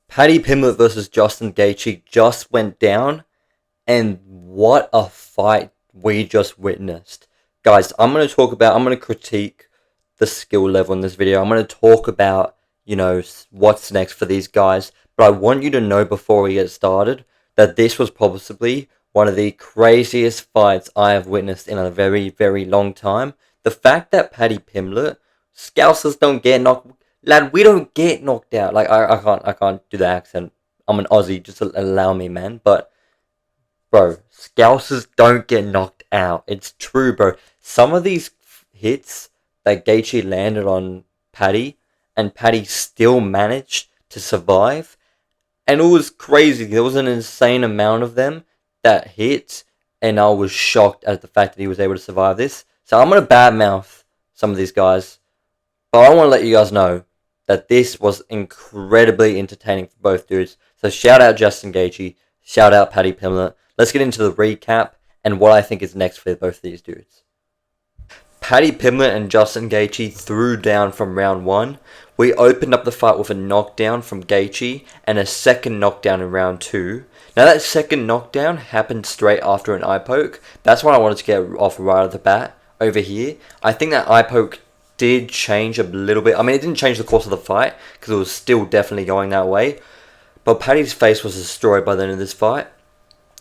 Paddy Pimblett versus Justin Gaethje just went down, and what a fight we just witnessed. Guys, I'm going to critique the skill level in this video. I'm going to talk about, what's next for these guys. But I want you to know before we get started that this was possibly one of the craziest fights I have witnessed in a very, very long time. The fact that Paddy Pimblett, Scousers don't get knocked, lad, we don't get knocked out. Like I can't do the accent. I'm an Aussie, just allow me, man. But bro, Scousers don't get knocked out. It's true, bro. Some of these hits that Gaethje landed on Paddy, and Paddy still managed to survive. And it was crazy. There was an insane amount of them that hit, and I was shocked at the fact that he was able to survive this. So I'm going to badmouth some of these guys, but I want to let you guys know that this was incredibly entertaining for both dudes. So shout out Justin Gaethje, shout out Paddy Pimblett. Let's get into the recap and what I think is next for both of these dudes. Paddy Pimblett and Justin Gaethje threw down from round 1. We opened up the fight with a knockdown from Gaethje and a second knockdown in round 2. Now that second knockdown happened straight after an eye poke. That's what I wanted to get off right off the bat over here. I think that eye poke did change a little bit. I mean, it didn't change the course of the fight because it was still definitely going that way. But Paddy's face was destroyed by the end of this fight.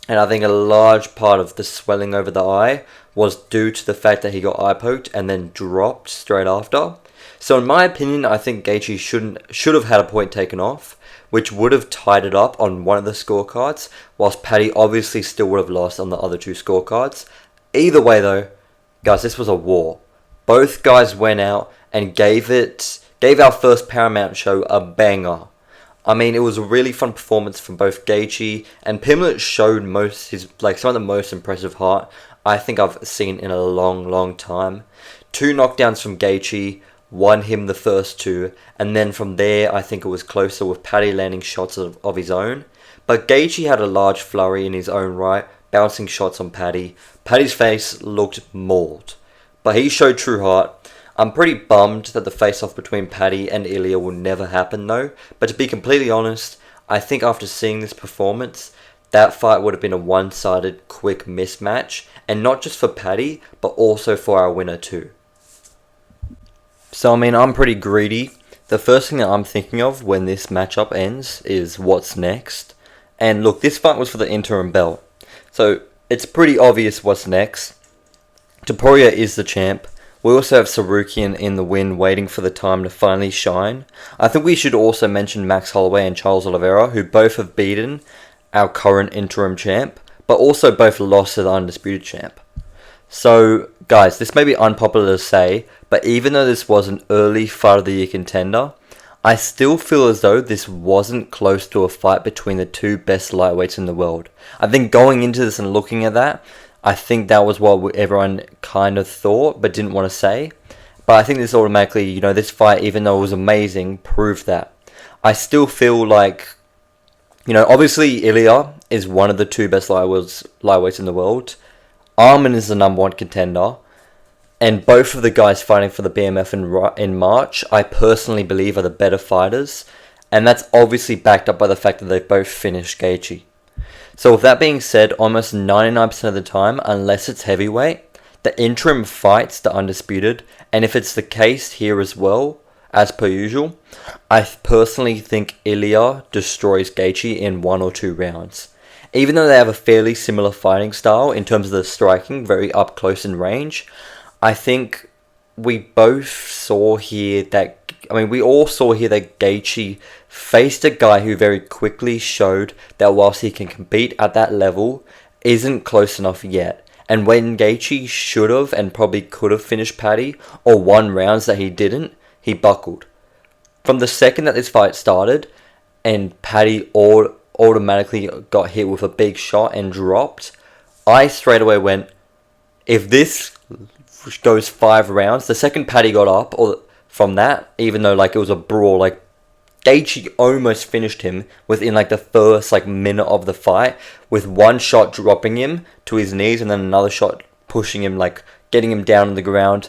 And I think a large part of the swelling over the eye was due to the fact that he got eye poked and then dropped straight after. So in my opinion, I think Gaethje should have had a point taken off, which would have tied it up on one of the scorecards, whilst Paddy obviously still would have lost on the other two scorecards. Either way though, guys, this was a war. Both guys went out and gave our first Paramount show a banger. I mean, it was a really fun performance from both Gaethje, and Pimblett showed some of the most impressive heart I think I've seen in a long, long time. 2 knockdowns from Gaethje, won him the first 2, and then from there I think it was closer with Paddy landing shots of his own. But Gaethje had a large flurry in his own right, bouncing shots on Paddy. Paddy's face looked mauled, but he showed true heart. I'm pretty bummed that the face-off between Paddy and Ilia will never happen though, but to be completely honest, I think after seeing this performance, that fight would have been a one-sided quick mismatch, and not just for Paddy, but also for our winner too. So I mean, I'm pretty greedy. The first thing that I'm thinking of when this matchup ends is what's next. And look, this fight was for the interim belt, so it's pretty obvious what's next. Topuria is the champ. We also have Sarukian in the win, waiting for the time to finally shine. I think we should also mention Max Holloway and Charles Oliveira, who both have beaten our current interim champ, but also both lost to the undisputed champ. So, guys, this may be unpopular to say, but even though this was an early fight of the year contender, I still feel as though this wasn't close to a fight between the two best lightweights in the world. I think going into this and looking at that, I think that was what everyone kind of thought, but didn't want to say. But I think this automatically, this fight, even though it was amazing, proved that. I still feel like, obviously Ilia is one of the two best lightweights in the world. Arman is the number 1 contender. And both of the guys fighting for the BMF in March, I personally believe are the better fighters. And that's obviously backed up by the fact that they both finished Gaethje. So with that being said, almost 99% of the time, unless it's heavyweight, the interim fights the undisputed, and if it's the case here as well, as per usual, I personally think Ilia destroys Gaethje in 1 or 2 rounds. Even though they have a fairly similar fighting style in terms of the striking, very up close in range, I think we all saw here that Gaethje faced a guy who very quickly showed that whilst he can compete at that level, isn't close enough yet. And when Gaethje should have and probably could have finished Paddy, or won rounds that he didn't, he buckled. From the second that this fight started, and Paddy automatically got hit with a big shot and dropped, I straight away went, if this goes 5 rounds, the second Paddy got up, or from that, even though it was a brawl, Gaethje almost finished him within the first minute of the fight, with one shot dropping him to his knees and then another shot pushing him, getting him down on the ground.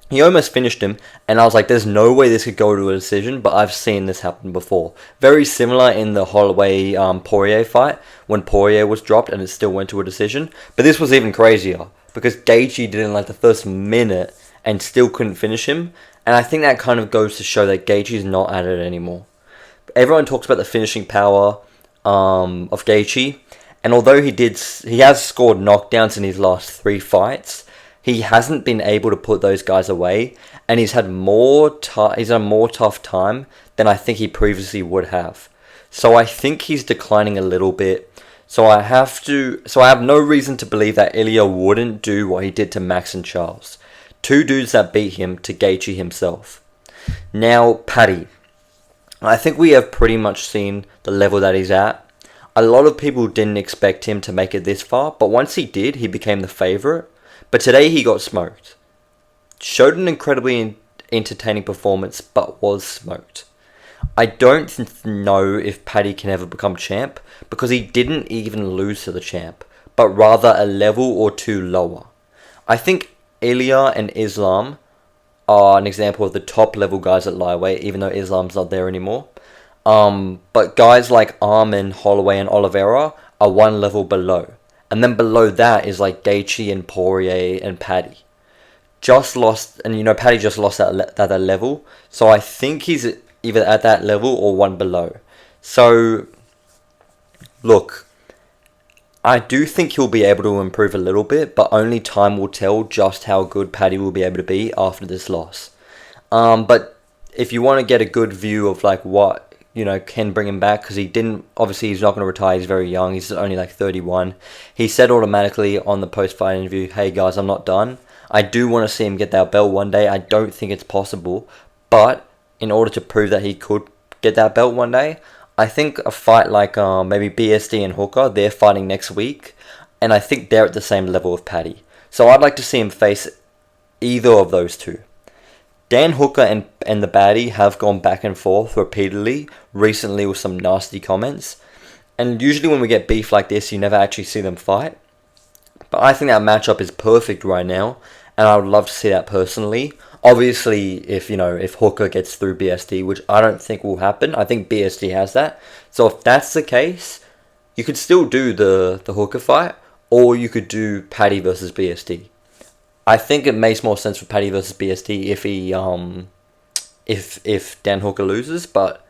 He almost finished him, and I was like, there's no way this could go to a decision, but I've seen this happen before. Very similar in the Holloway Poirier fight, when Poirier was dropped and it still went to a decision. But this was even crazier, because Gaethje did in like the first minute and still couldn't finish him. And I think that kind of goes to show that Gaethje's not at it anymore. Everyone talks about the finishing power of Gaethje, and although he has scored knockdowns in his last 3 fights, he hasn't been able to put those guys away, and he's had a more tough time than I think he previously would have. So I think he's declining a little bit. So I have no reason to believe that Ilia wouldn't do what he did to Max and Charles, 2 dudes that beat him to Gaethje himself. Now, Paddy. I think we have pretty much seen the level that he's at. A lot of people didn't expect him to make it this far, but once he did, he became the favourite. But today he got smoked. Showed an incredibly entertaining performance, but was smoked. I don't know if Paddy can ever become champ, because he didn't even lose to the champ, but rather a level or 2 lower. I think Ilia and Islam are an example of the top level guys at lightweight, even though Islam's not there anymore. But guys like Arman, Holloway, and Oliveira are 1 level below. And then below that is like Gaethje and Poirier and Paddy. Just lost, and Paddy just lost at that level. So I think he's either at that level or 1 below. So, look, I do think he'll be able to improve a little bit, but only time will tell just how good Paddy will be able to be after this loss. But if you want to get a good view of like what can bring him back, because obviously he's not going to retire, he's very young, he's only like 31. He said automatically on the post-fight interview, hey guys, I'm not done. I do want to see him get that belt one day. I don't think it's possible, but in order to prove that he could get that belt one day, I think a fight like maybe BSD and Hooker, they're fighting next week, and I think they're at the same level of Paddy. So I'd like to see him face either of those 2. Dan Hooker and the baddie have gone back and forth repeatedly, recently with some nasty comments. And usually when we get beef like this, you never actually see them fight. But I think that matchup is perfect right now, and I would love to see that personally. Obviously, if Hooker gets through BSD, which I don't think will happen, I think BSD has that. So if that's the case, you could still do the Hooker fight, or you could do Paddy versus BSD. I think it makes more sense for Paddy versus BSD if Dan Hooker loses, but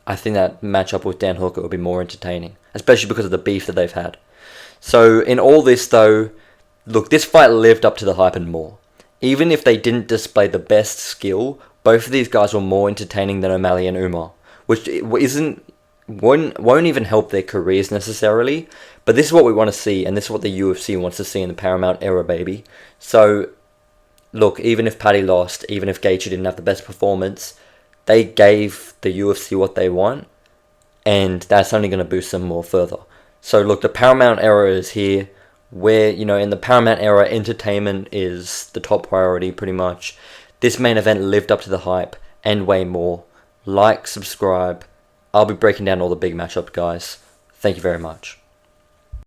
I think that matchup with Dan Hooker will be more entertaining, especially because of the beef that they've had. So in all this though, look, this fight lived up to the hype and more. Even if they didn't display the best skill, both of these guys were more entertaining than O'Malley and Umar, which won't even help their careers necessarily, but this is what we want to see, and this is what the UFC wants to see in the Paramount era, baby. So, look, even if Paddy lost, even if Gaethje didn't have the best performance, they gave the UFC what they want, and that's only going to boost them more further. So, look, the Paramount era is here, where, in the Paramount era, entertainment is the top priority, pretty much. This main event lived up to the hype, and way more. Like, subscribe. I'll be breaking down all the big matchups, guys. Thank you very much.